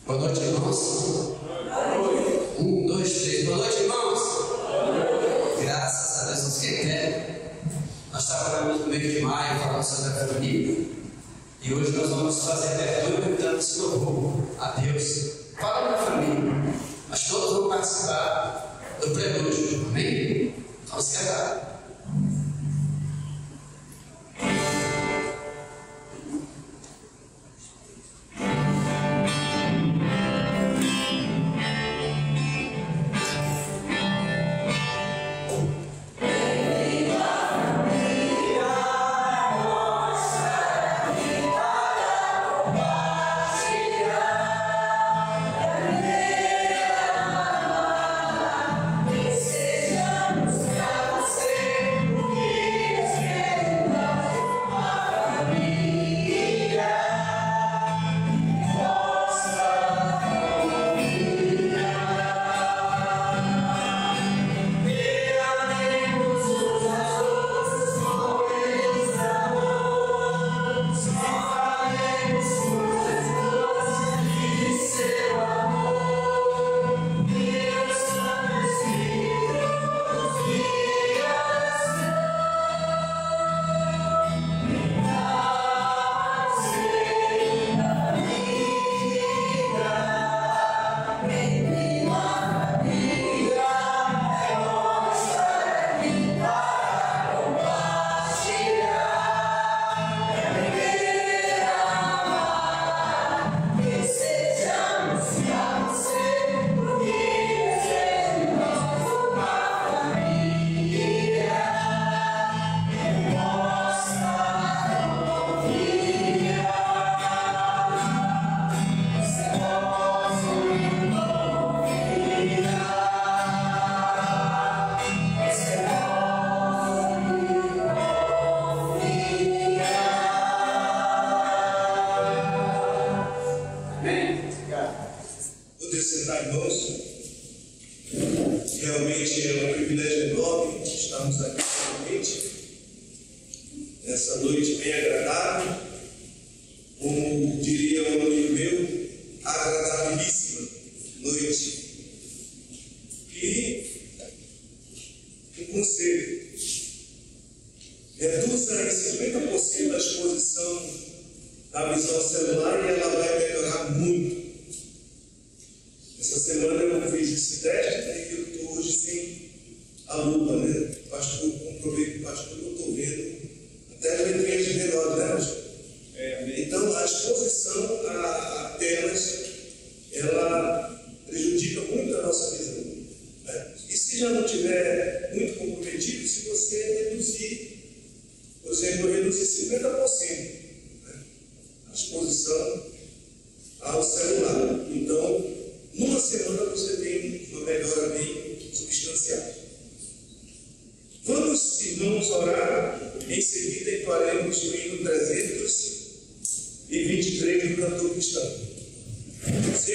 Boa noite, irmãos. Um, dois, três. Boa noite, irmãos. Graças a Deus, nos quem quer. Nós estávamos no mês de maio falando sobre a família. E hoje nós vamos fazer a abertura cantando esse louvor a Deus. Fala da família. Mas todos vão participar do prelúdio. Amém? Vamos cantar. Você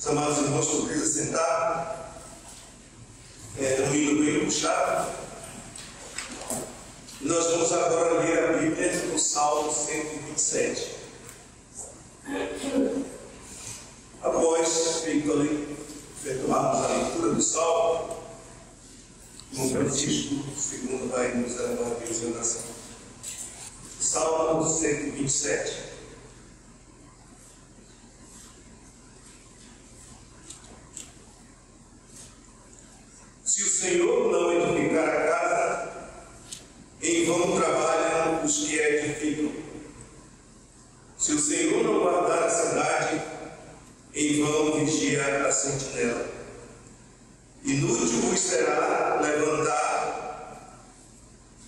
Amados irmãos, por que sentar? Um hino bem puxado. Nós vamos agora ler a Bíblia no Salmo 127. Após efetuarmos a leitura do Salmo, o Francisco II vai nos levar a Deus em oração. Salmo 127. Se o Senhor não edificar a casa, em vão trabalham os que a edificam. Se o Senhor não guardar a cidade, em vão vigia a sentinela. Inútil vos será levantar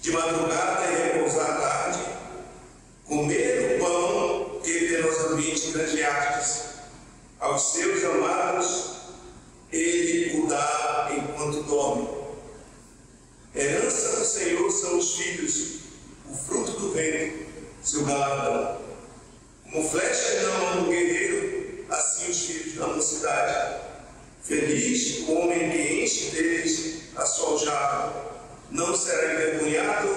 de madrugada e repousar à tarde, comer o pão que penosamente granjeastes. Aos seus amados ele o dá enquanto dorme. Herança do Senhor são os filhos, o fruto do vento, seu galardão. Como flecha na mão do guerreiro, assim os filhos da mocidade. Feliz o homem que enche deles a sua aljava. Não será envergonhado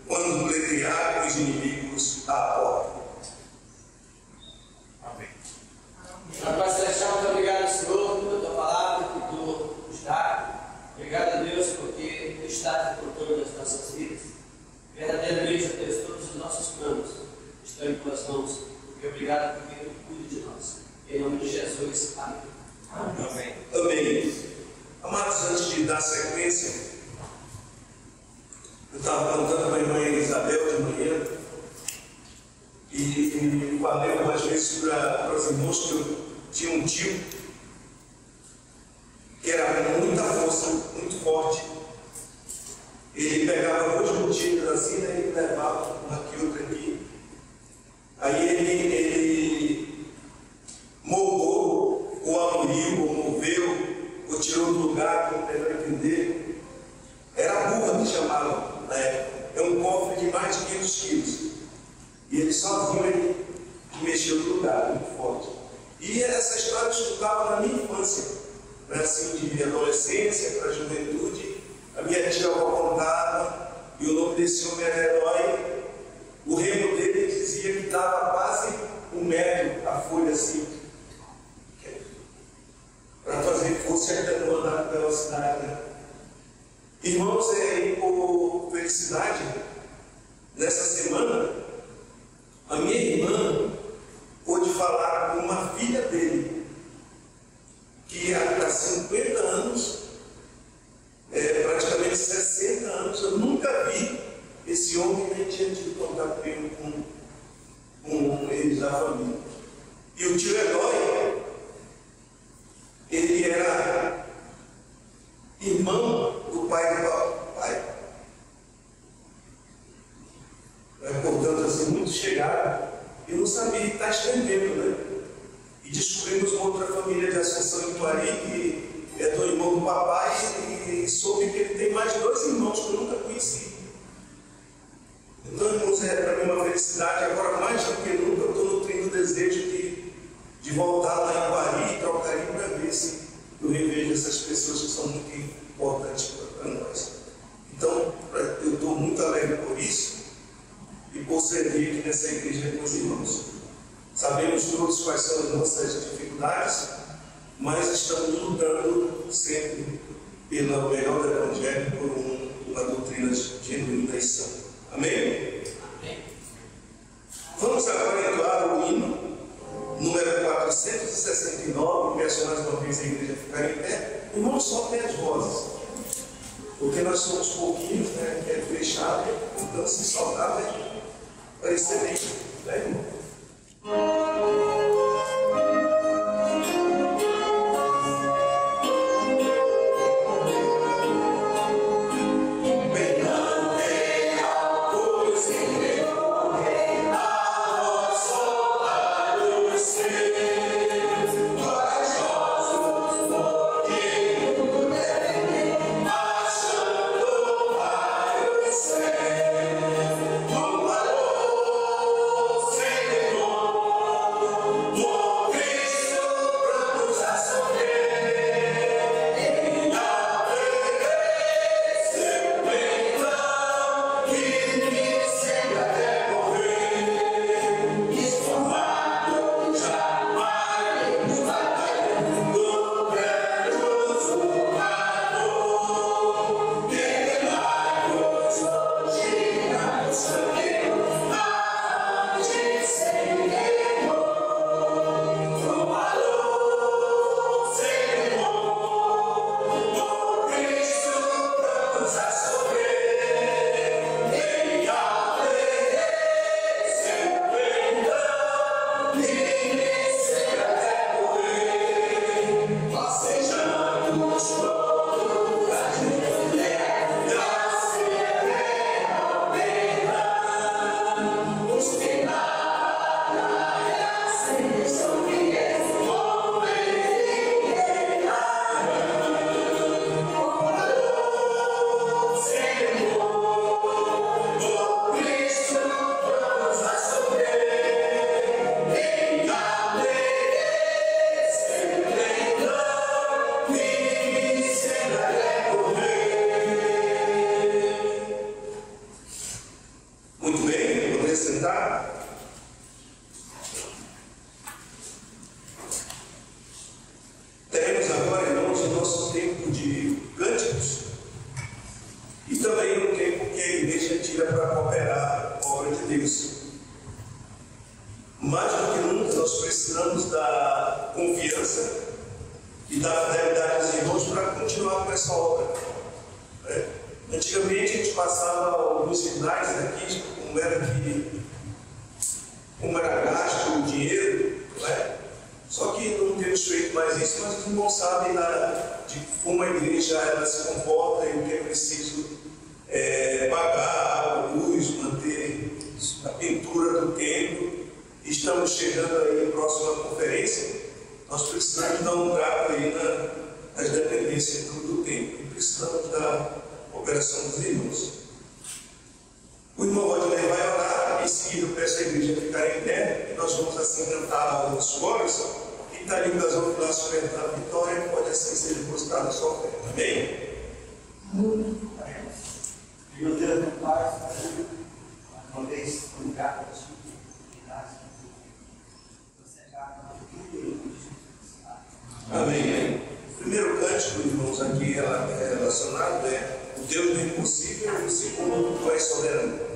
quando letrear os inimigos à porta. Amém. Pai Celestial, muito obrigado, Senhor, pela tua palavra que tu nos dá. Obrigado a Deus porque tu estás no controle das nossas vidas. Verdadeiramente, a Deus, todos os nossos planos estão em tuas mãos. E obrigado porque tu cuida de nós. Em nome de Jesus, amém. Amém. Amém. Amados, antes de dar sequência, eu estava contando para a irmã Isabel de manhã e falei algumas vezes para os irmãos que eu tinha um tio que era com muita força, muito forte. Ele pegava 2 botinas assim, né, e levava uma aqui, outra aqui. Aí ele moldou, ou aluiu, ou moveu, ou tirou do lugar, como melhor entender. Era burra que chamavam na época. É um cofre de mais de 500 quilos. E ele sozinho, ele mexeu no lugar, muito forte. E essa história eu escutava na minha infância, né, assim, de adolescência para a juventude. A minha tia contava, e o nome desse homem era Herói. O remo dele dizia que dava quase 1 metro a folha assim, para fazer força e até não andar com velocidade. Né? Irmãos, por felicidade, nessa semana, a minha irmã pôde falar com uma filha dele, que há 50 anos, praticamente 60 anos, eu nunca vi esse homem, nem tinha tido contato com eles da família. E o tio Herói, ele era irmão do pai do papai. Portanto, assim, muito chegado. Eu não sabia que está estendendo, né? E descobrimos uma outra família de Assunção em Tuari, que é do irmão do papai, e soube que ele tem mais de 2 irmãos que eu nunca conheci. Então, irmãos, para mim uma felicidade. Agora, mais do que nunca, eu estou nutrindo o desejo de voltar lá em Tuari e Trocaria para ver se eu revejo essas pessoas que são muito importantes para nós. Então, eu estou muito alegre por isso e por servir aqui nessa igreja com os irmãos. Sabemos todos quais são as nossas dificuldades, mas estamos lutando sempre pelo melhor do Evangelho, por uma doutrina genuína e sã. Amém? Amém. Vamos agora entoar o hino número 469, peço mais uma vez a igreja ficar em pé. Irmãos, soltem as vozes, porque nós somos pouquinhos, né? É fechado, então se soltar vai parecer bem, né, irmão? Teremos agora, irmãos, o nosso tempo de cânticos e também o tempo que a igreja tira para cooperar a obra de Deus. Mais do que nunca, nós precisamos da confiança e da fidelidade dos irmãos para continuar com essa obra. Antigamente a gente passava alguns sinais aqui, como era gasto o dinheiro, Só que não temos feito mais isso, mas os irmãos sabem de como a igreja ela se comporta e o que é preciso pagar a luz, manter a pintura do templo. Estamos chegando aí à próxima conferência, nós precisamos dar um trato aí nas dependências do templo, e precisamos da operação dos irmãos. O irmão Rodney vai orar, em seguida eu peço a igreja a ficar em pé, e nós vamos assim cantar os coros, e está ali das outras sustentar a vitória, pode assim ser depositada a sua fé. Amém? Meu Deus, meu Pai, uma vez, obrigado pela sua oportunidade. Amém. O primeiro cântico, irmãos, aqui relacionado o Deus do impossível, e o segundo, tu és soberano.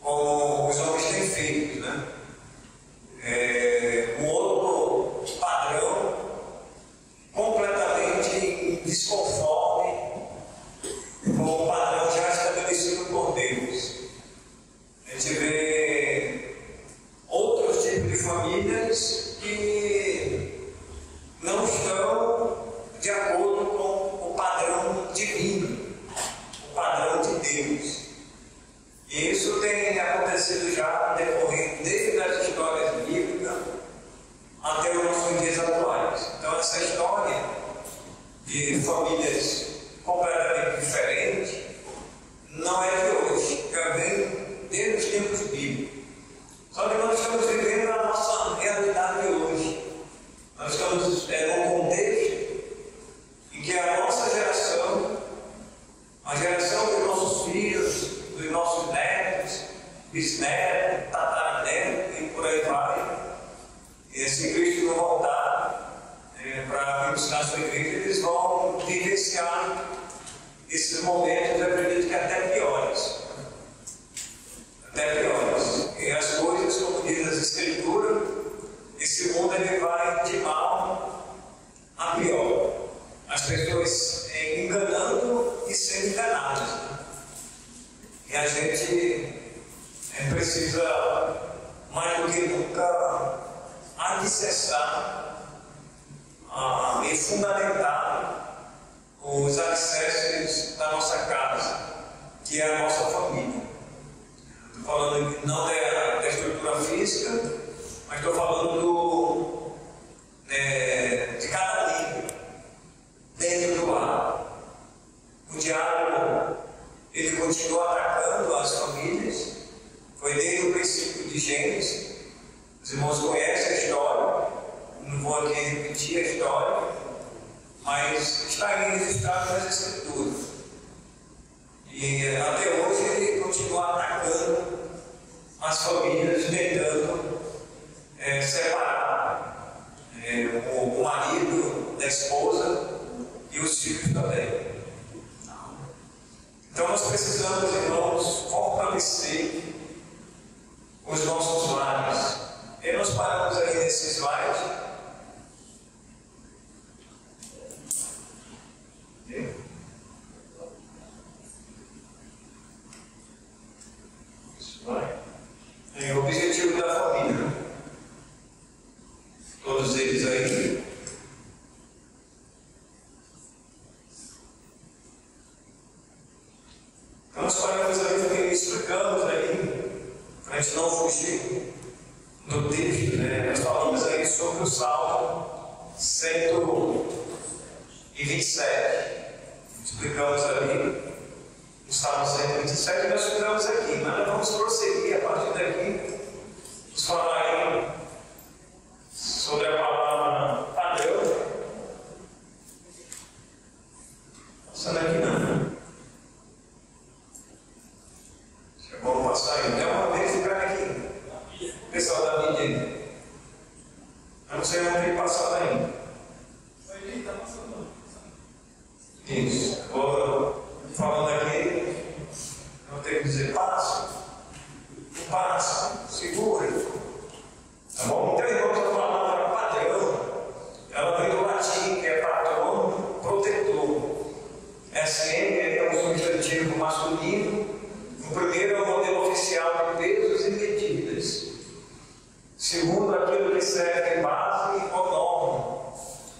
Como os homens têm feito. bisneto, tataraneto e por aí vai. E se Cristo não voltar para vir buscar a sua igreja, eles vão vivenciar esses momentos, eu acredito que até piores. Até piores. E as coisas, como diz as Escrituras, esse mundo ele vai de mal a pior. As pessoas enganando e sendo enganadas. E a gente precisa, mais do que nunca, alicerçar e fundamentar os alicerces da nossa casa, que é a nossa família. Estou falando não da estrutura física, mas estou falando de cada líder dentro do lar. O diabo, ele continua atacando as famílias, foi desde o princípio de Gênesis. Os irmãos conhecem a história, não vou aqui repetir a história, mas está aí registrado nas Escrituras. E até hoje ele continua atacando as famílias, tentando separar o marido da esposa e os filhos também. Então nós precisamos, irmãos, fortalecer os nossos lares. E nós paramos aí nesse slide. É o objetivo da família. Todos eles aí. Então nós paramos aí e explicamos aí, para a gente não fugir do texto, né? Nós falamos aí sobre o Salmo 127. Explicamos ali o Salmo 127 e nós ficamos aqui, mas nós vamos prosseguir a partir daqui. Vamos falar aí sobre a palavra padrão. Passando aqui não. É bom passar aí. Até uma vez ficar aqui. O pessoal da mídia. Eu não sei onde tem passado ainda. Está passando. Isso. Vou falando aqui. Eu tenho que dizer passo. Segura. Tá bom? Então, irmãos, a palavra padrão, ela vem do latim, que é patrono, protetor. SM é um substantivo masculino. O primeiro é o modelo oficial de pesos e medidas. Segundo, aquilo que serve de base ou norma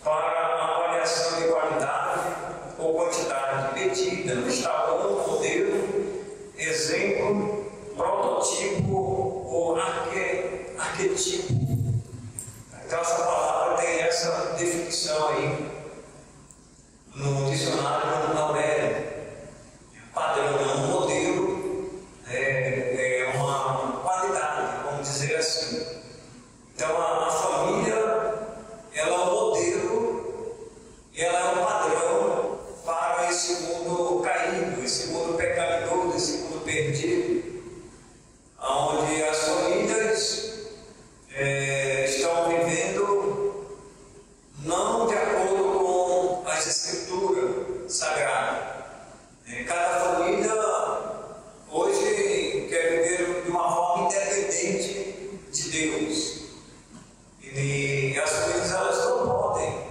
para a avaliação de qualidade ou quantidade medida, instalando modelo, exemplo, prototipo ou arquetipo. Então essa palavra tem essa definição aí no dicionário Aurélio. Padrão é um modelo, é uma qualidade, vamos dizer assim. Então a família, ela é um modelo, ela é um padrão para esse mundo caído, esse mundo pecaminoso, esse mundo perdido, onde as famílias estão vivendo não de acordo com as Escrituras Sagradas. Cada família hoje quer viver de uma forma independente de Deus. E as famílias, elas não podem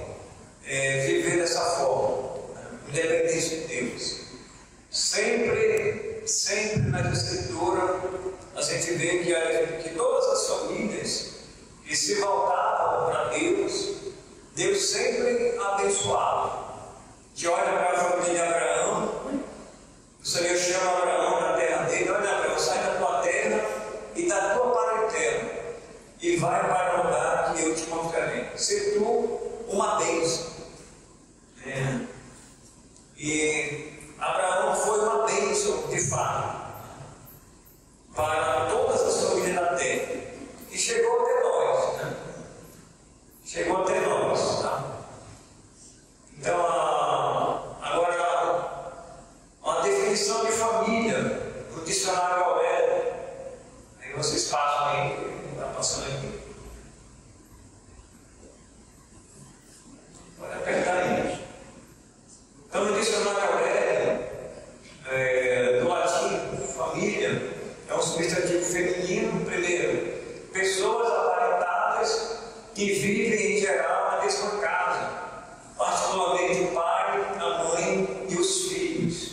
viver dessa forma, independente de Deus. Sempre nas Escrituras, a gente vê que todas as famílias que se voltavam para Deus, Deus sempre abençoava. Que olha para a família de Abraão, o Senhor chama Abraão na terra dele: olha, Abraão, sai da tua terra e da tua parentela e vai para o lugar que eu te mostrarei. Se tu uma bênção. E Abraão foi uma bênção de fato para todas as famílias da terra. E chegou até nós, né? Chegou até nós, tá? Então, agora, uma definição de família no dicionário Aurélio. Aí vocês passam aí, está passando aqui. Pode apertar aí. Então, no dicionário Aurélio, do latim, família, é um substantivo feminino, primeiro, pessoas aparentadas que vivem em geral na mesma casa, particularmente o pai, a mãe e os filhos.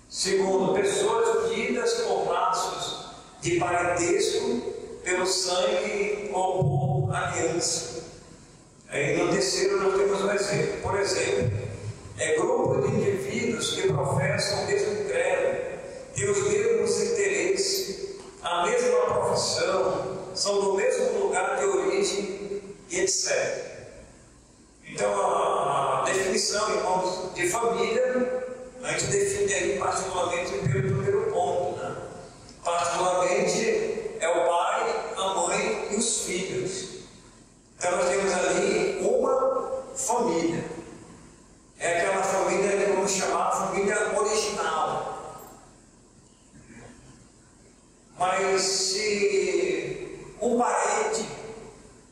Segundo, pessoas unidas por laços de parentesco pelo sangue ou por aliança. Aí no terceiro nós temos um exemplo. Por exemplo, grupo de indivíduos que professam o mesmo credo, têm os mesmos interesses, a mesma profissão, são do mesmo lugar de origem e etc. Então a definição, irmãos, de família, a gente define aí particularmente pelo primeiro ponto, né? Particularmente é o pai, a mãe e os filhos. Então nós temos ali uma família. É aquela família que vamos chamar de família original. Mas se um parente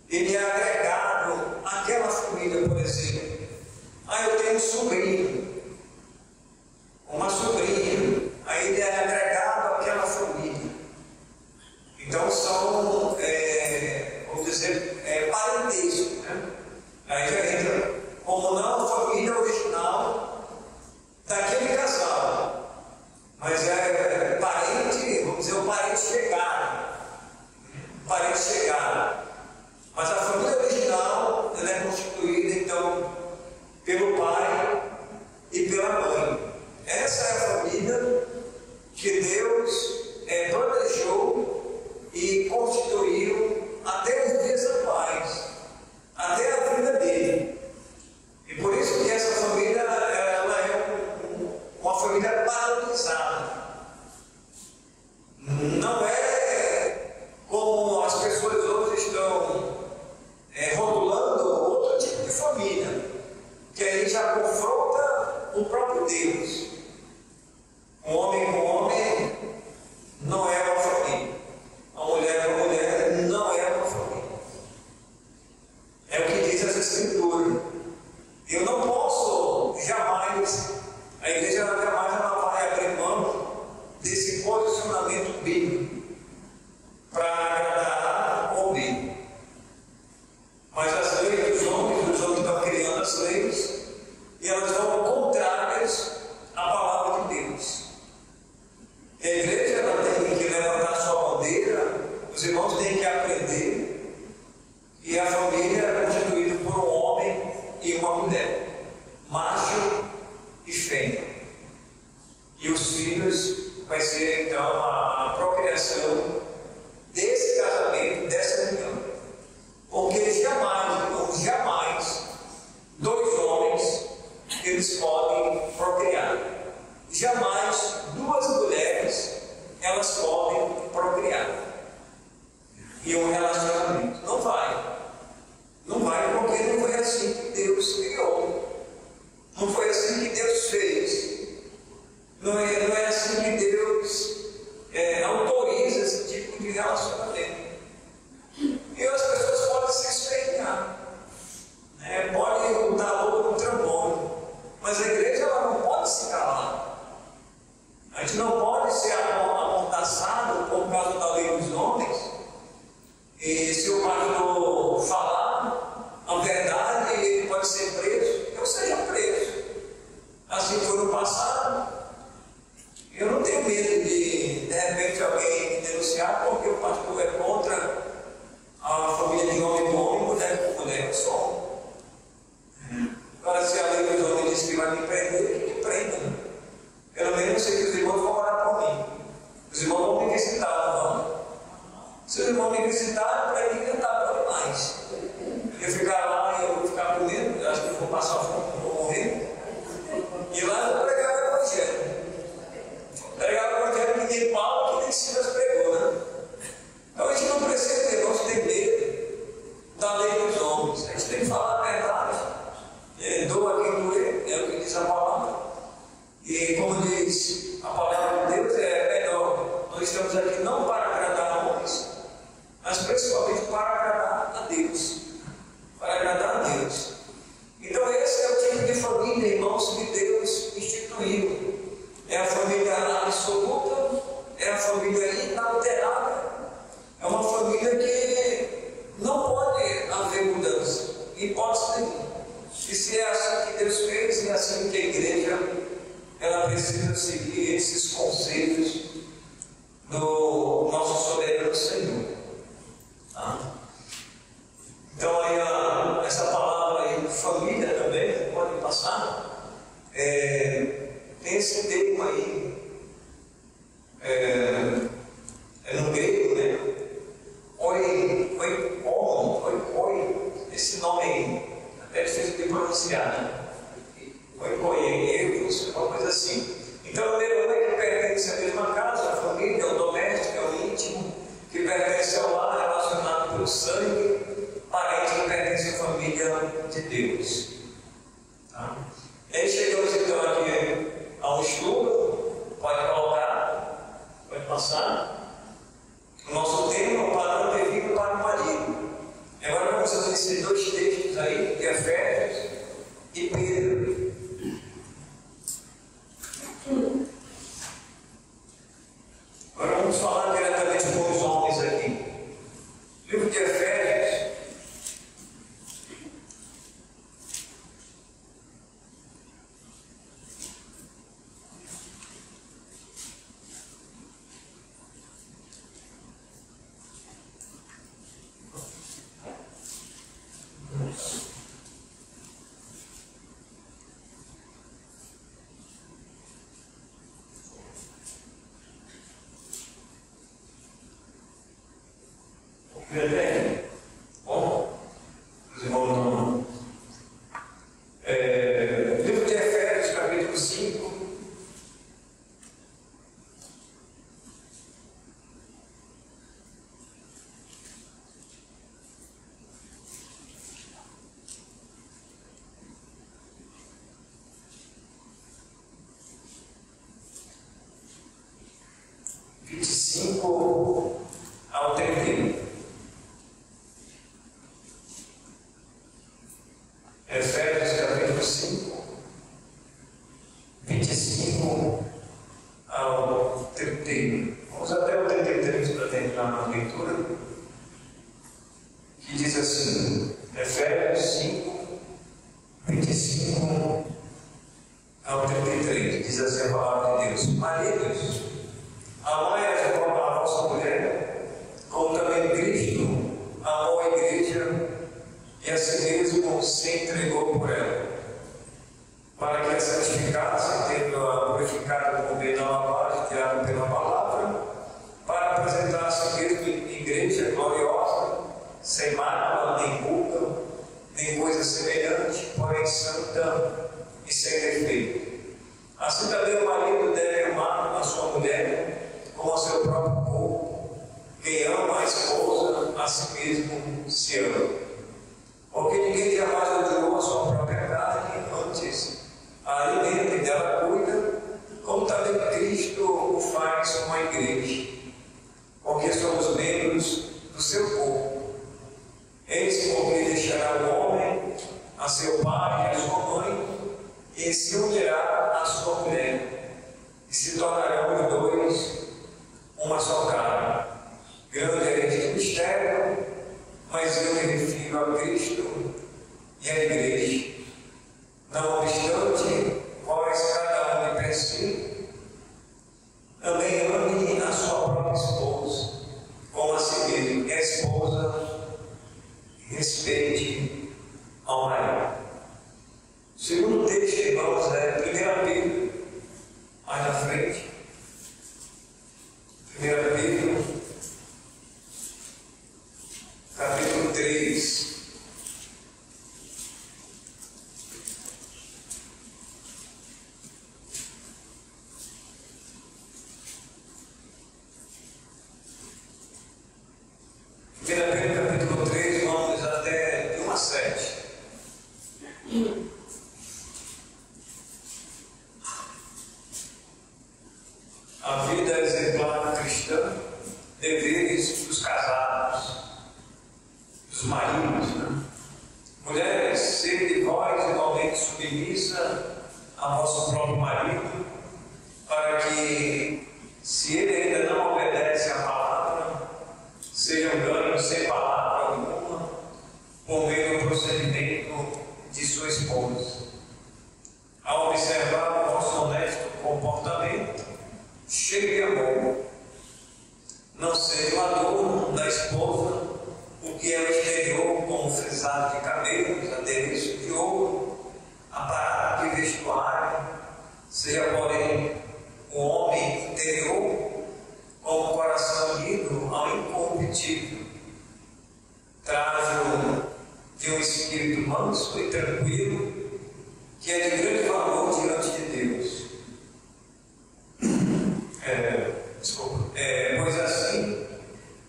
ele é agregado àquela família, por exemplo, eu tenho um sobrinho, uma sobrinha, aí ele é agregado àquela família. Então são, vamos dizer, parentesco, né? Aí já entra como não a família original daquele casal, mas é parente, vamos dizer, um parente chegado. Parente chegado. Mas a família original ela é constituída então pelo pai e pela mãe. Essa é a família que Deus planejou e constituiu até os dias atuais, até a vida dele. E por isso que essa família ela é uma família padronizada. Não é como as pessoas hoje estão rotulando outro tipo de família, que aí já confronta o próprio Deus. Um homem com homem não é uma família. Uma mulher com mulher não é uma família. É o que diz as Escrituras. Eu não posso jamais, a igreja jamais ela vai abrir mão desse posicionamento bíblico para agradar o homem. Mas as leis dos homens estão criando as leis e elas vão contrárias à palavra de Deus. A igreja ela tem que levantar sua bandeira, os irmãos têm que aprender que a família é constituída por um homem e uma mulher, macho e fêmea. E os filhos vai ser então a procriação desse casamento, dessa união. Porque jamais dois homens eles podem procriar. Jamais duas mulheres elas podem procriar. E um relacionamento não vai. Não vai porque não foi assim que Deus criou. Não foi assim que Deus fez. Não é assim que Deus autoriza esse tipo de relacionamento. E as pessoas podem se espelhar. Podem botar logo no trambolho. Mas a igreja ela não pode se calar. A gente não pode ser amordaçado por causa da lei dos homens. E se o pastor falar a verdade, ele pode ser preso, eu seja preso. Assim foi no passado. Eu não tenho medo de repente, alguém me denunciar porque o pastor é contra a família de homem com homem, mulher com mulher. Eu sou. Agora, se a lei dos homens diz que vai me prender, que me prenda. Né? Pelo menos eu sei que os irmãos vão orar por mim. Os irmãos vão me visitar, não vão? Se os irmãos me visitarem, para mim ainda está bom demais. Eu ficar lá e eu vou ficar com medo, eu acho que eu vou passar fome, vou morrer. E lá eu vou pregar o evangelho. Pregar o evangelho que ninguém fala, que nem Silas pregou, né? Então a gente não precisa ter, nós ter medo da lei dos homens. A gente tem que falar a verdade. Doa quem doer, é o que diz a palavra. E como diz a palavra de Deus, é melhor. Nós estamos aqui não para agradar homens, principalmente para agradar a Deus. Para agradar a Deus. Então esse é o tipo de família, irmãos, que Deus instituiu. É a família absoluta, é a família inalterável, é uma família que não pode haver mudança, em hipótese nenhuma. E se é assim que Deus fez, e é assim que a igreja ela precisa seguir esses conceitos do nosso soberano Senhor. Tá? Então aí essa palavra aí, família também, pode passar, tem esse termo aí, no grego, né? Oikoi, esse nome aí, até difícil de pronunciar, né? Oikoi, uma coisa assim. Então, o primeiro é que pertence à mesma casa, a família, o doméstico, o íntimo, que pertence ao lar relacionado pelo sangue, parente que pertence à família de Deus. Tá? E aí chegamos então aqui ao estudo, pode colocar, pode passar. O nosso tema é o padrão devido para o marido. E agora vamos fazer esses dois textos aí, de Efésios e Pedro. Agora vamos falar diretamente com os homens aqui. Livro de Efésios. Bem, bom, os irmãos não. Livro de Efésios, capítulo 5. Ao 31. Efésios capítulo 5, 25 ao 31. Vamos até o 33 para terminar a leitura. Que diz assim: Efésios 5, 25 ao 33. Diz assim a palavra de Deus: Maridos, amai a vossa mulher, como também Cristo amou a igreja e a si mesmo se entregou por ela, para que a santificasse, tendo-a purificado com bem na lavagem de água pela palavra, para apresentar a si mesmo igreja gloriosa, sem mácula, nem ruga, nem coisa semelhante, porém santa e sem defeito. Assim também o marido deve amar a sua mulher como a seu próprio corpo. Quem ama a esposa, a si mesmo se ama. Porque ninguém jamais odiou a sua própria carne, antes a alimenta e dela cuida, como também Cristo o faz com a igreja, porque somos membros do seu corpo. Eis porque deixará o homem a seu pai e a sua mãe, e se unirá à sua mulher, e se tornarão os dois uma só carne. Grande é este mistério, mas eu me refiro a Cristo e à igreja. Não obstante, vós cada um de per si, também ame a sua própria esposa, como a si mesmo, e a esposa respeite ao marido. O segundo texto, irmãos, é 1 Pedro, mais na frente. 1 Pedro, capítulo 3. Capítulo 3, vamos até 1 a 7. A vida exemplar cristã, deveres dos casados. dos maridos, né? Mulheres, sede vós igualmente submissa a vosso próprio marido, para que, se ele ainda não obedece à palavra, sejam ganhos sem palavra alguma, por meio do procedimento de sua esposa. Ao observar o vosso honesto comportamento, cheio de amor, não seja o adorno da esposa, o que é o exterior, como frisado de cabelos, adereço de ouro, aparato de vestuário, seja, porém, o homem interior, como coração unido ao incorruptível, trajo de um espírito manso e tranquilo, que é de grande valor diante de Deus.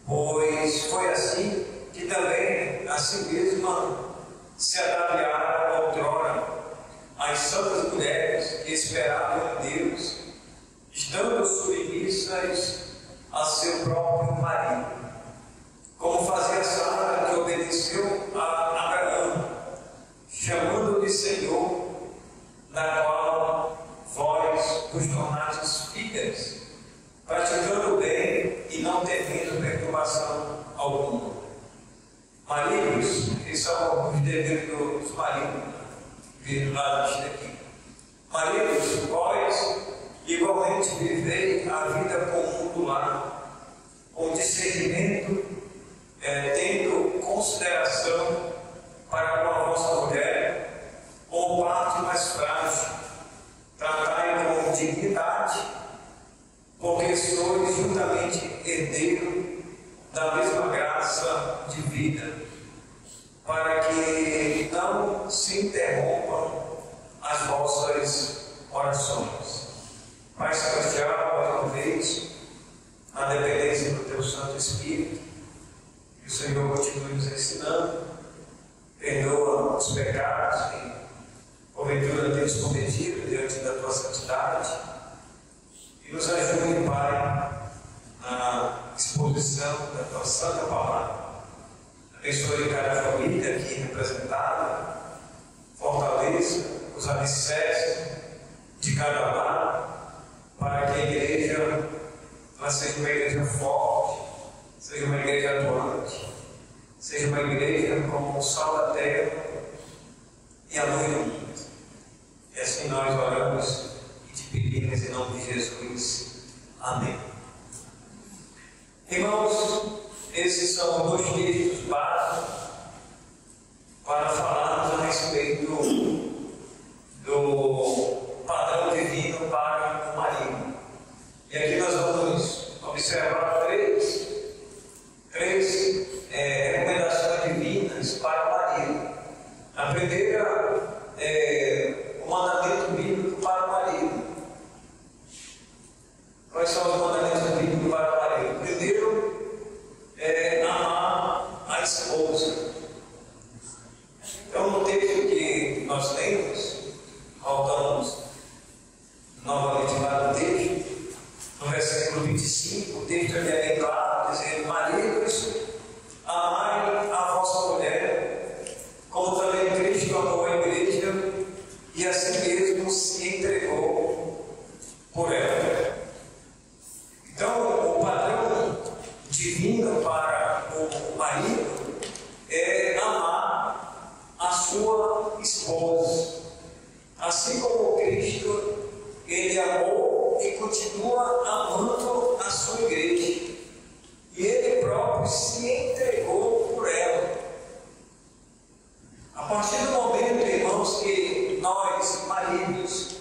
Pois foi assim que também a si mesma se ataviaram outrora as santas mulheres que esperavam em Deus, estando submissas a seu próprio marido, como fazia Sara, que obedeceu a Abraão, chamando de Senhor, da qual vós vos tornastes filhas, praticando o bem e não temendo perturbação alguma. Maridos, que são os deveres dos maridos, vindo lá aqui. Maridos, vós igualmente vivei a vida comum do lar, com discernimento, tendo consideração para com a vossa mulher, como parte mais frágil, tratai com dignidade, porque sois juntamente herdeiro da mesma graça de vida, para que não se interrompam as vossas orações. Pai Celestial, mais uma vez, na dependência do Teu Santo Espírito, que o Senhor continue nos ensinando, perdoa os pecados que porventura temos cometido diante da Tua santidade, e nos ajude, Pai, na exposição da Tua Santa Palavra. Abençoe cada família aqui representada, fortaleça os alicerces de cada lar, para que a igreja seja uma igreja forte, seja uma igreja atuante, seja uma igreja como o sal da terra e a luz do mundo. E assim nós oramos e te pedimos em nome de Jesus. Amém. Irmãos, esses são dois textos básicos para falarmos a respeito do padrão divino para o marido. E aqui nós vamos observar três recomendações divinas para o marido. A primeira é o mandamento bíblico para o marido. Quais são os mandamentos bíblicos para o marido? O primeiro é amar a esposa. Então, no texto que nós lemos, voltamos novamente para o texto, no versículo 25, o texto é bem claro, dizendo: maridos, amai a vossa mulher, como também Cristo amou a igreja e a si mesmo se entregou por ela. Então, o padrão divino para o marido é amar a sua esposa, assim como Cristo, ele amou e continua amando a sua igreja, e ele próprio se entregou por ela. A partir do momento, irmãos, que nós, maridos,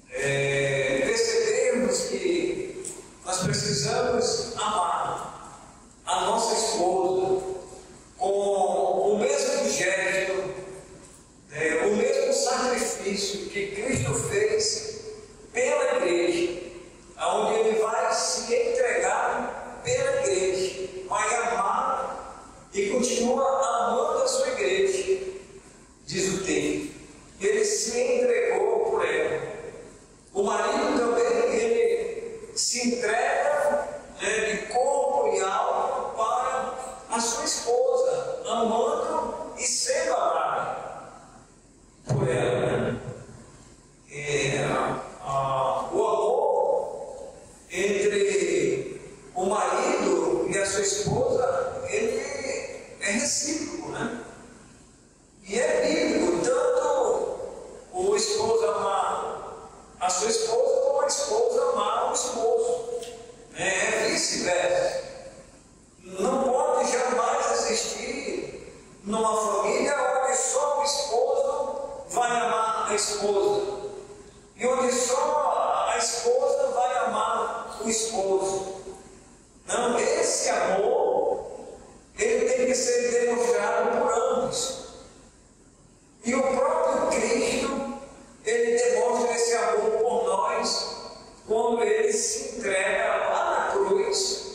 percebemos que nós precisamos amar a nossa esposa com o mesmo gesto, o mesmo sacrifício que Cristo fez pela igreja, onde Ele vai se entregar pela igreja, vai amar ele é recíproco, né? E é bíblico, tanto o esposo amar a sua esposa, como a esposa amar o esposo. É vice-versa. Não pode jamais existir numa família onde só o esposo vai amar a esposa e onde só a esposa vai amar o esposo. Não, esse amor, ele tem que ser demonstrado por ambos. E o próprio Cristo, ele demonstra esse amor por nós quando ele se entrega lá na cruz,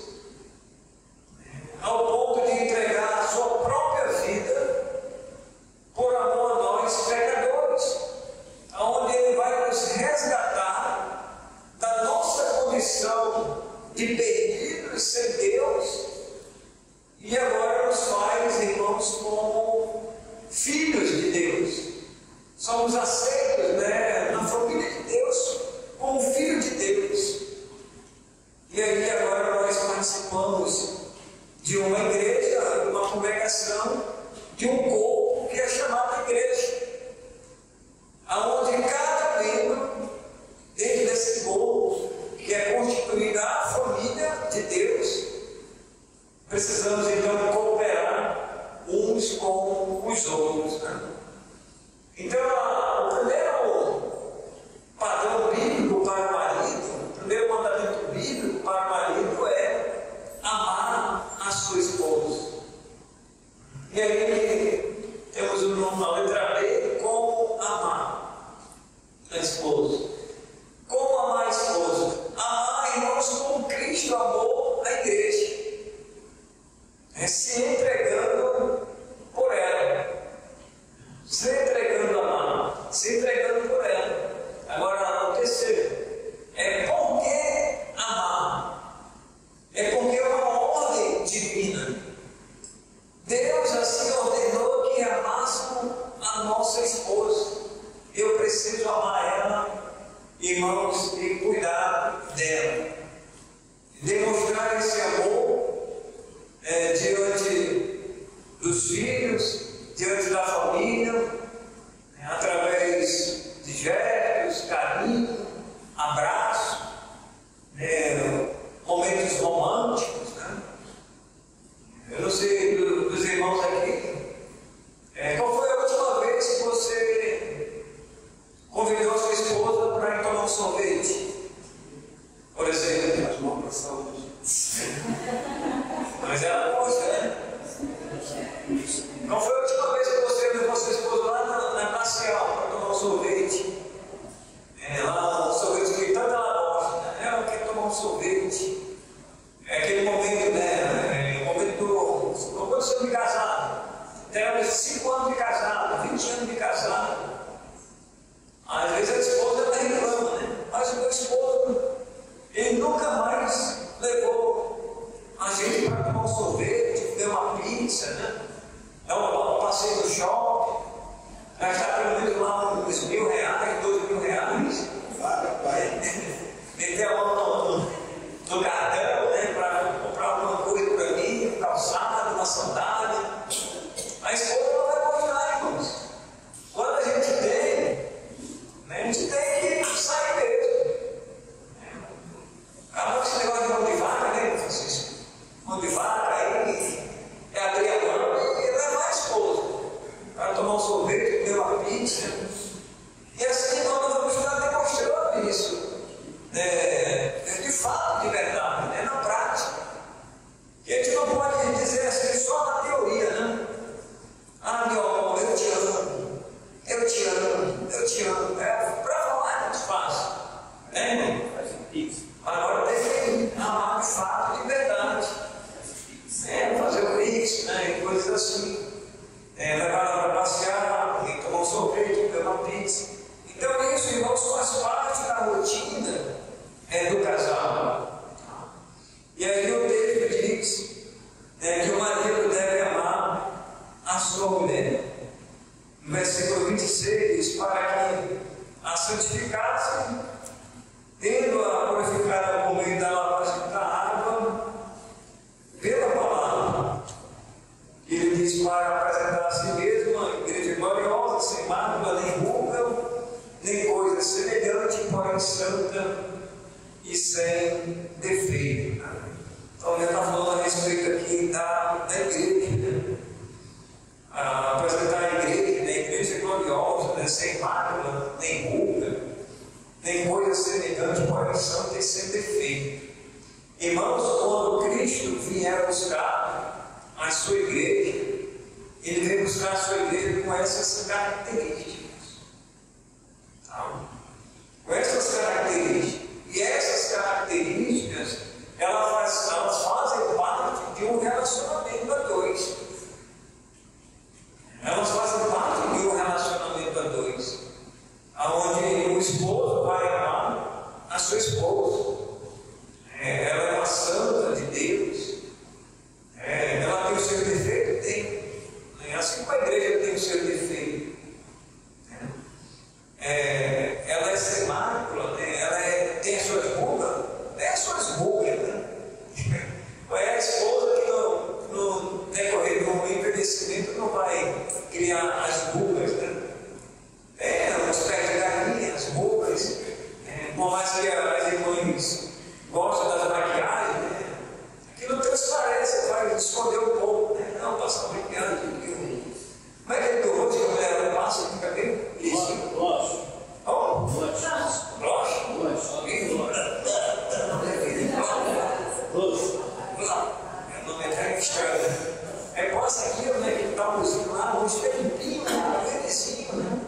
ao ponto de entregar a sua própria vida por amor a nós pecadores, aonde ele vai nos resgatar da nossa condição de perdidos sem Deus e agora nos faz, irmãos, como filhos de Deus. Somos aceitos, né, na família de Deus como filho de Deus. E aí agora nós participamos de uma igreja, de uma congregação, de um corpo que é chamado igreja, aonde cada membro dentro desse corpo, que é constituída a família de Deus, precisamos então cooperar uns com os outros, né? Então, o primeiro padrão bíblico para o marido, o primeiro mandamento bíblico para o marido é amar a sua esposa. E aí temos a letra B, como amar a esposa. Como amar a esposa? Amar, irmãos, como Cristo amou a igreja. É se entregando por ela. Se entregando a amar. Se entregando por ela. Agora, o terceiro. É por que amar? É porque é uma ordem divina. Deus assim ordenou que amássemos a nossa esposa. Eu preciso amar ela, irmãos, e cuidar dela. Demonstrar esse amor diante dos filhos, diante da família, através de gestos, carinho, abraço, momentos românticos, né? Eu não sei dos irmãos aqui, qual foi a última vez que você convidou a sua esposa para ir tomar um sorvete? Por exemplo, As mãos para saúde. mas ela gosta, né? Qual foi a última vez que você levou a sua esposa lá na Glacial para tomar um sorvete? Lá, um sorvete que tanto ela gosta, né? Ela quer tomar um sorvete. É aquele momento, né? O momento do quando você é casado. Temos 5 anos de casado, 20 anos de casado. Às vezes a esposa ela reclama, né? Mas o meu esposo, ele nunca mais levou a gente para tomar um sorvete, comer uma pizza, né? Um passeio no shopping, gastar pelo menos lá uns R$1.000, R$2.000. Para, pai. Meter a mão no cartão, né? Para comprar alguma coisa para mim, um calçado, uma sandália. A esposa não vai gostar, irmãos. Quando a gente tem, né, a gente tem que sair mesmo. Acabou esse negócio de mão de vaca, né, Francisco? Mão de vaca, aí é abrir a mão e levar a esposa para tomar um sorvete, comer uma pizza. E assim nós vamos estar demonstrando isso. De fato, de verdade, né, na prática. E a gente não pode dizer assim só na teoria, né? Ah, meu amor, eu te amo, eu te amo, eu te amo. Para falar é muito fácil, né, irmão? Agora tem que amar de fato, de verdade. Fazer o Pix, né, e coisas assim. Levar ela para passear, tomar um sorvete, comer uma pizza. Então isso, irmãos, faz parte da rotina do casal. E aí o texto diz que o marido deve amar a sua mulher. No versículo 26, para que a santificasse, tendo-a purificada por meio da lavagem da água, pela palavra, para apresentar a si mesmo uma igreja gloriosa, sem mácula, nem ruga, nem coisa semelhante, porém santa e sem defeito. Então, ele está falando a respeito aqui da igreja, né? Apresentar a igreja gloriosa, né? Sem mácula, nem ruga, nem coisa semelhante, porém santa e sem defeito. Irmãos, quando Cristo vier buscar a sua igreja, ele vem buscar a sua igreja com essas características. Com essas características. E essas características, elas fazem parte de um relacionamento a dois. Elas fazem parte de um relacionamento a dois. Onde o esposo vai amar a sua esposa. Ela é uma santa de Deus. Ela tem o seu defeito? Tem. Assim como a igreja tem o seu defeito. Ela é sem mácula, né? Ela tem as suas rugas. É as suas rugas, né? É a esposa que no decorrer do envelhecimento não vai criar as rugas, né? Os pés de galinha, as rugas. Por mais que as irmãs gostam das maquiagens, né? Aquilo transparece, vai esconder um pouco, né? Não, passar maquiagem. Como é que é teu rosto, que a mulher passa de cabelo? Isso. Blush. Oh? Blush. Blush? Blush. Meu nome é estranho. Passa aquilo, né? Que está usando lá, o rosto é limpinho, bebezinho, né?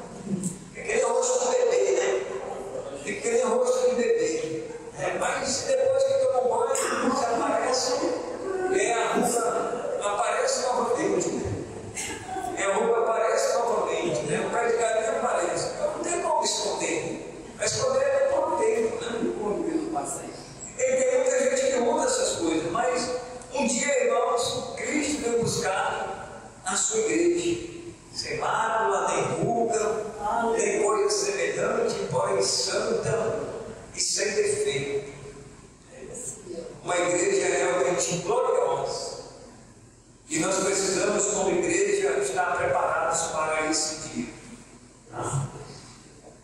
É aquele rosto de bebê, né? É aquele rosto de bebê. Mas depois que toma um banho, você aparece, a ruga aparece novamente, né? A ruga aparece novamente, né? O pé de galinha aparece. Então não tem como esconder. Mas esconder é por dentro, né? E tem muita gente que muda essas coisas, mas um dia, irmãos, Cristo veio buscar a sua igreja. Sem mácula, nem ruga, nem coisa semelhante, porém santa e sem defeito. Uma igreja realmente gloriosa. E nós precisamos, como igreja, estar preparados para esse dia.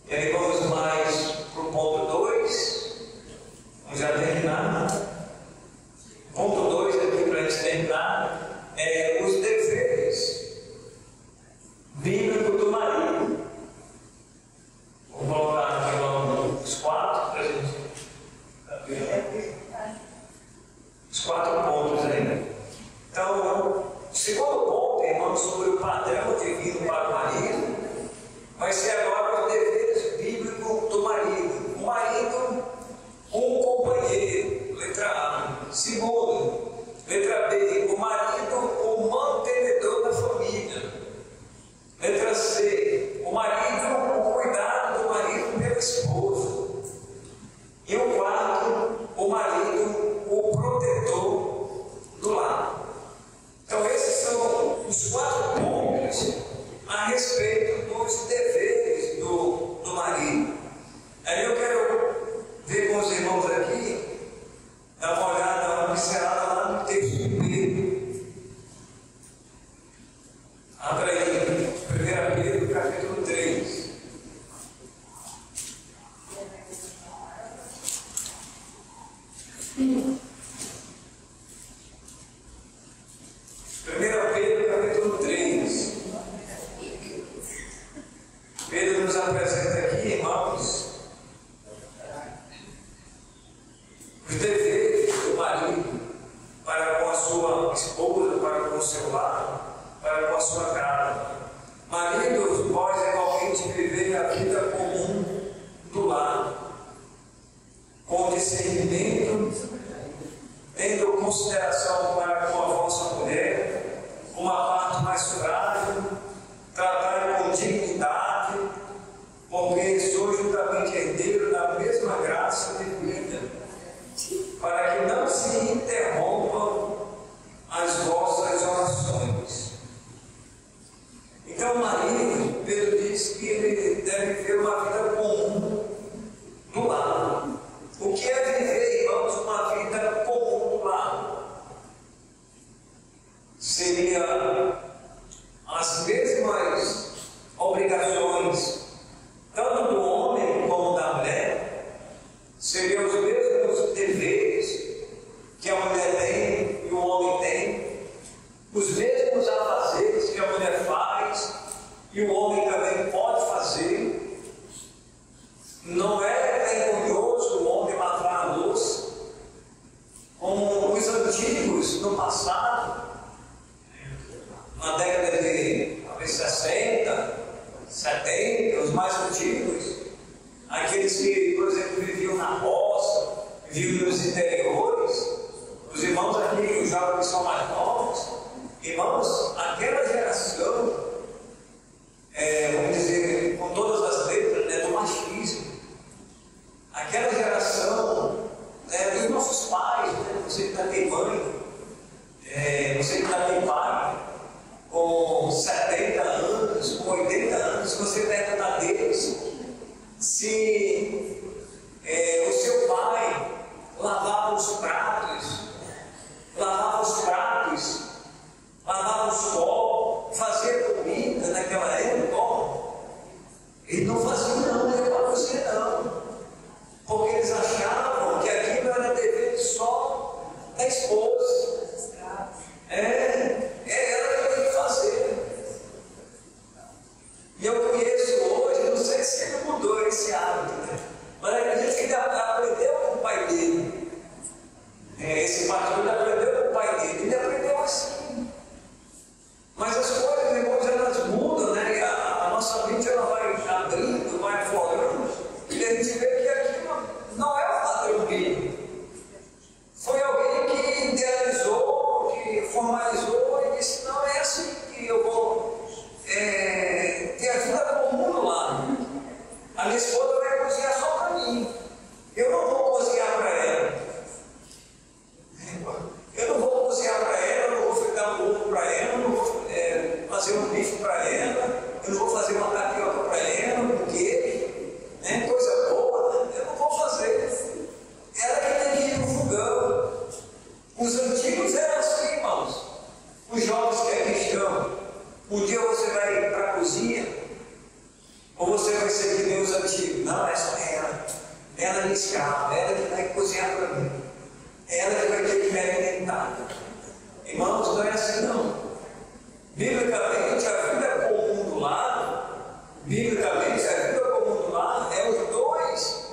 E aí vamos mais para o ponto 2. Vamos já terminar. Ponto 2 aqui para a gente terminar os deveres bíblicos do marido. Vou colocar aqui os 4 para a gente ver. Os 4 pontos aí. Então, o segundo ponto, irmãos, sobre o padrão divino para o marido, vai ser agora os deveres bíblicos do marido. O marido, um companheiro, letra A. Segundo, letra B, o marido, o mantenedor da família. Letra C, o marido, o cuidado do marido pela esposa. E o quarto, o marido, o protetor do lar. Então esses são os 4 pontos a respeito dos deveres do marido. Aí eu quero ver com os irmãos aqui, dar uma olhada, uma pincelada lá no texto de Pedro. Abra aí, 1 Pedro, capítulo 3. Pedro nos apresenta aqui, irmãos, os deveres do marido para com a sua esposa, para com o seu lar, para com a sua casa. Maridos, vós igualmente vivei a vida comum do lar, com discernimento, tendo consideração para com a vossa mulher, uma parte mais frágil, tratar com dignidade, porque sois juntamente herdeiro da mesma graça de vida, para que não se interrompam as vossas orações. Então, o marido, Pedro diz que ele deve viver uma vida comum no lar. O que é viver, irmãos, uma vida comum no lar? Seria mesmos afazeres que a mulher faz e o homem também pode fazer. Não é vergonhoso o homem lavar a louça, como os antigos no passado, na década de talvez 60, 70, os mais antigos, aqueles que, por exemplo, viviam na roça, viviam nos interiores, os irmãos aqui, os jovens que são mais novos, irmãos, aquela geração, vamos dizer, com todas as letras, né, do machismo, aquela geração dos nossos pais, né, você que ainda tem mãe, você que ainda tem pai, com 70 anos, com 80 anos, se você perguntar deles, se o seu pai lavava os pratos, lavava os copos, fazia comida naquela época, ele não fazia não, não ia para a cozinha não, porque eles achavam que aquilo era dever só da esposa. Ela que tem que fazer. E eu conheço hoje, não sei se ele mudou esse hábito, né? Mas a gente que aprendeu com o pai dele. Esse pastor ele aprendeu com o pai dele, ele aprendeu assim. Mas as coisas, irmãos, elas mudam, né? A nossa mente ela vai abrindo, vai aflorando, e a gente vê que aquilo não é o padrão bíblico. Foi alguém que idealizou, que formalizou e disse: não é assim que eu vou ter a vida comum no lar. A minha esposa vai cozinhar só para mim. Eu não vou cozinhar para ela. Eu não vou cozinhar para ela, eu não vou fritar um ovo para ela, eu não vou fazer um bife para ela, eu não vou fazer uma tapioca para ela, um queijo, né? Coisa boa, eu não vou fazer. Ela que tem que ir no fogão. Os antigos eram assim, irmãos. Os jovens que aqui estão, um dia você vai para a cozinha, ou você vai ser que nem os antigos. Não, é só ela. Ela é escrava, ela que vai cozinhar para mim. Ela que vai ter que me alimentar. Irmãos, não é assim não. Biblicamente, a vida comum do lar, é os dois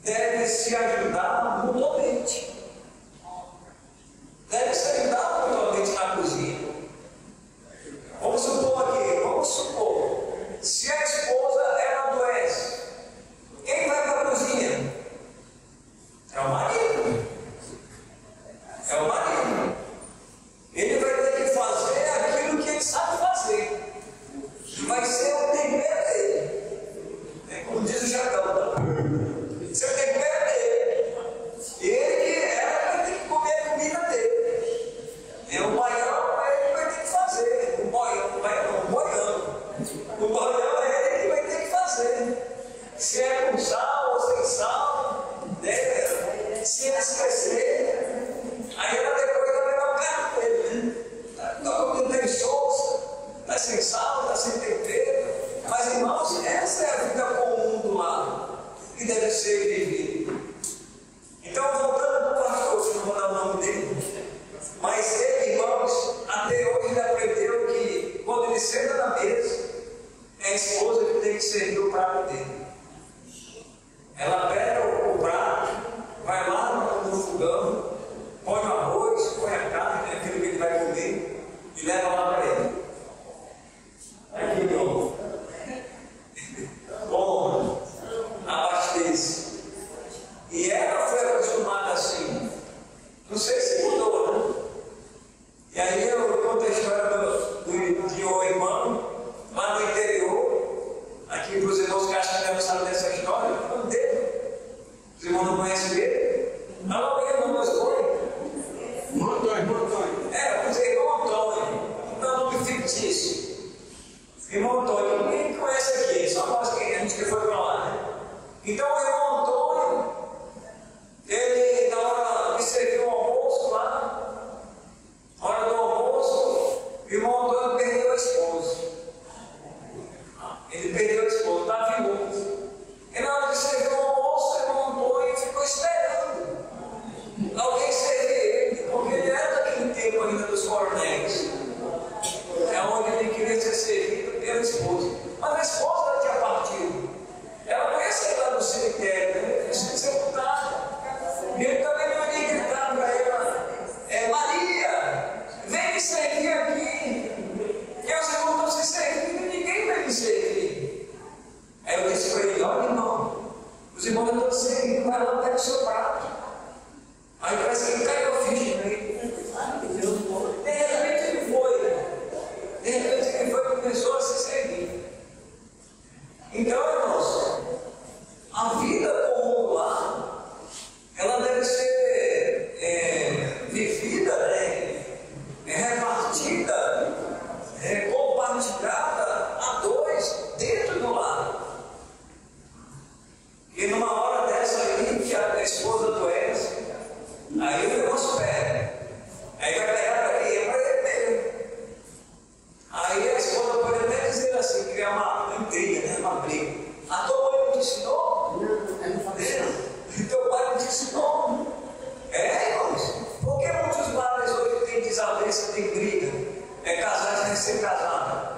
devem se ajudar mutuamente. Devem se ajudar mutuamente na cozinha. Vamos supor, se a esposa ela adoece, quem vai para a cozinha? É o marido. Ele vai ter que fazer aquilo que ele sabe fazer. Vai ser o tempero dele. Como diz o Jacão. Seu tempero dele. Ela vai ter que comer a comida dele. O baião ele vai ter que fazer. O boião é ele que vai ter que fazer. Se é com sal ou sem sal, né? Se é esquecer, aí ela depois vai pegar o carro dele, né? Não tem soça, está sem sal, está sem tempero. Mas, irmãos, essa é a vida comum do lar, que deve ser vivida. Então, voltando para o pastor, se não vou dar o nome dele, mas ele, irmãos, até hoje ele aprendeu que quando ele senta na mesa, é a esposa que tem que servir o prato dele. Ela pega o prato, vai lá no fogão, põe o arroz, põe a carne, aquilo que ele vai comer, e leva lá para ele. Aqui, irmão. Bom, abastece. E ela foi acostumada assim. Não sei se mudou, né? E aí eu conto a história de um irmão lá no interior, aqui para os irmãos que acham que devem saber dessa história, não teve. Os irmãos não conhecem ele? Não, irmão Antônio. Vamos dizer irmão Antônio. Não é um nome fictício. Irmão Antônio, ninguém conhece aqui, só nós que a gente que foi para lá, né? Então o irmão Antônio, ele na hora de servir o almoço lá, na hora do almoço, o irmão Antônio perdeu a esposa. Ele perdeu a esposa, estava viúvo. E na hora de servir o almoço, o irmão Antônio ficou esperando alguém servir ele, porque ele era daquele tempo ainda dos coronéis. recém-casada.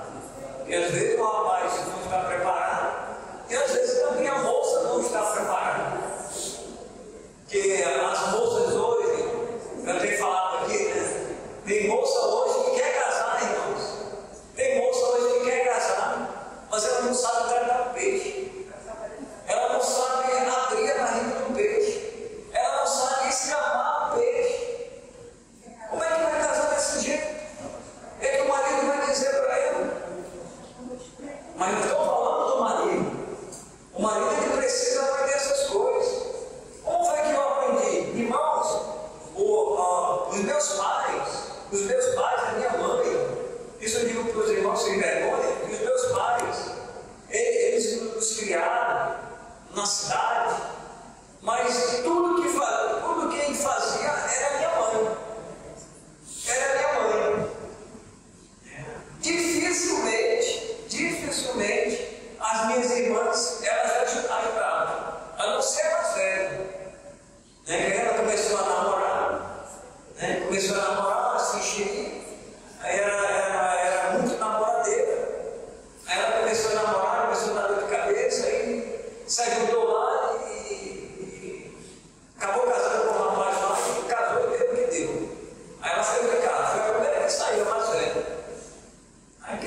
E às vezes o rapaz não está preparado, e às vezes também a moça não está preparada. Porque as moças hoje, eu tenho falado aqui, né? Tem moça hoje que quer casar, irmãos. Tem moça hoje que quer casar, mas ela não sabe tratar peixe. Ela não sabe abrir a barriga do peixe. Ela não sabe escamar o peixe. Como é que vai casar desse jeito? É que o marido vai dizer para ela. Mas não estou falando do marido. O marido ele precisa aprender essas coisas. Como foi que eu aprendi? Irmãos, os meus pais, a minha mãe, isso eu digo para os irmãos sem vergonha, que os meus pais, eles nos criaram na cidade, mas tudo quem fazia era minha mãe. Era minha mãe. Dificilmente, as minhas irmãs, elas ajudavam, a não ser mais velha. Ela começou a namorar, assistir, aí era muito namoradeira. Aí ela começou a namorar, começou a dar dor de cabeça, aí se ajudou lá e acabou casando com um rapaz lá e casou e deu o que deu. Aí ela foi para casa, foi a primeira que saiu, mais velha. Aí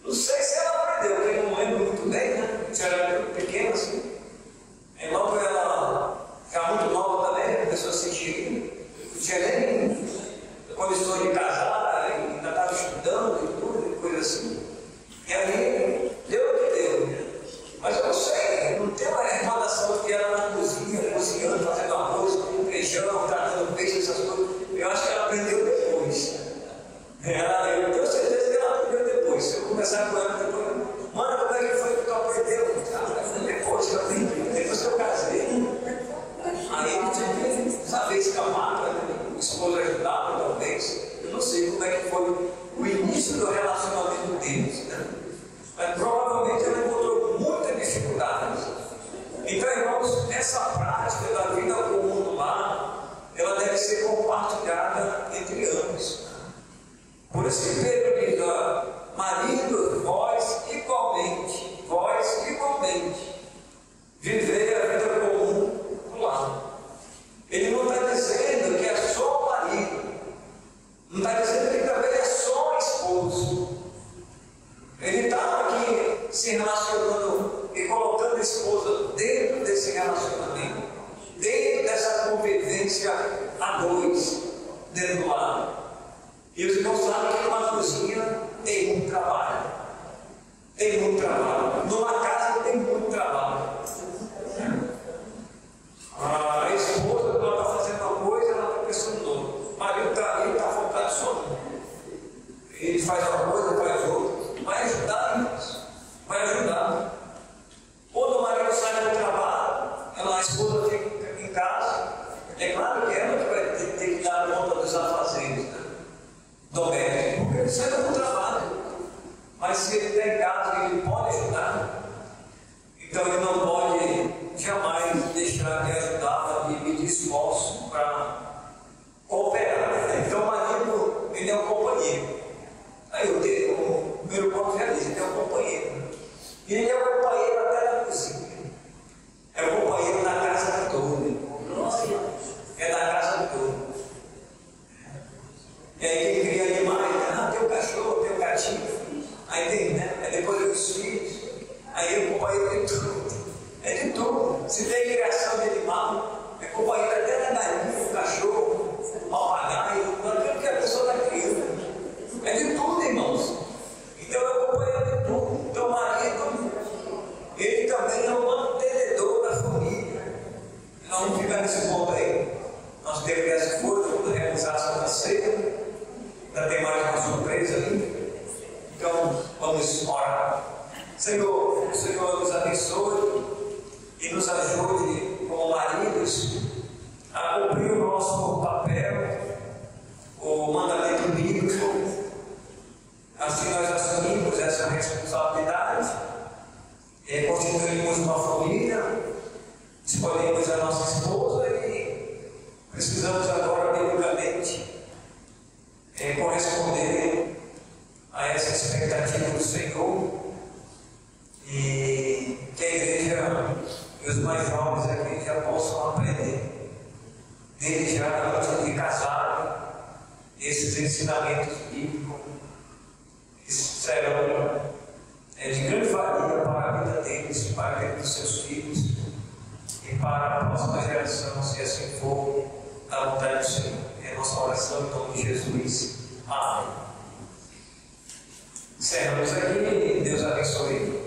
não sei se ela aprendeu, porque eu não lembro muito bem, né? Se era muito pequena assim. Aí logo ela ficava muito nova também, começou a sentir, não tinha nem condições de casar, ainda estava estudando e tudo, e coisa assim. E aí deu o que deu. Mas eu não sei, não tem uma recordação que ela na cozinha, cozinhando, fazendo arroz, feijão, tratando peixe, essas coisas. Eu acho que ela aprendeu depois. Eu tenho certeza que ela aprendeu depois. Se eu conversar com ela depois, mano, como é que foi que tu aprendeu? Depois que eu aprendi, depois que eu casei. Aí eu tinha que saber escapar, o esposo ajudava, talvez. Eu não sei como é que foi o início do relacionamento deles, né? Mas provavelmente ela encontrou muita dificuldade. Então, irmãos, essa prática da vida comum do lar, ela deve ser compartilhada entre ambos. Por isso que Pedro diz, marido, vós igualmente, viver a vida comum do lar. Ele não está dizendo que é só o marido, não está dizendo que também é só o esposo. Ele está aqui se relacionando e colocando a esposa dentro desse relacionamento, dentro dessa convivência a dois, dentro do lar. E os irmãos sabem que numa cozinha tem muito trabalho. Tem muito trabalho. Numa casa tem muito trabalho. A esposa, quando ela está fazendo uma coisa, ela está pensando no outro. O marido está ali, está focado só no. Ele faz uma coisa, faz outra. Vai ajudar, irmãos. Vai ajudar. Quando o marido sai do trabalho, a esposa fica em casa. É claro que ela que vai ter que dar conta dos afazeres, né? Domésticos, porque ele sai do trabalho. Mas se ele está em casa, ele pode ajudar. Então ele não pode jamais deixar de ajudar, de medir esforço para cooperar. Então o marido, ele é um companheiro. Aí eu tenho, o primeiro ponto já diz, ele é um companheiro. E ele é um companheiro até na cozinha. É um companheiro na casa toda. É na casa toda. E aí quem cria animais, tem o cachorro, tem o gatinho. Aí tem, né? Aí depois os filhos. Aí o companheiro de tudo. É de tudo. Se tem criação de animal, é companheiro até da galinha, o cachorro, o papagaio, aquilo que a pessoa está criando. É de tudo, irmãos. Então é companheiro de tudo. Então o marido, ele também é o mantenedor da família. Nós vamos ficar nesse ponto aí. Nós temos essa coisa, vamos realizar a Santa Ceia. Ainda tem mais uma surpresa ali. Então, vamos orar. Senhor, o Senhor nos abençoe e nos ajude como maridos a cumprir o nosso papel, o mandamento bíblico. Assim nós assumimos essa responsabilidade, constituímos uma família, escolhemos a nossa esposa e precisamos agora, biblicamente, corresponder desde já antes de casar, esses ensinamentos bíblicos que serão de grande valia para a vida deles, para a vida dos seus filhos e para a próxima geração, se assim for a vontade do Senhor. É a nossa oração em nome de Jesus. Amém. Encerramos aqui e Deus abençoe.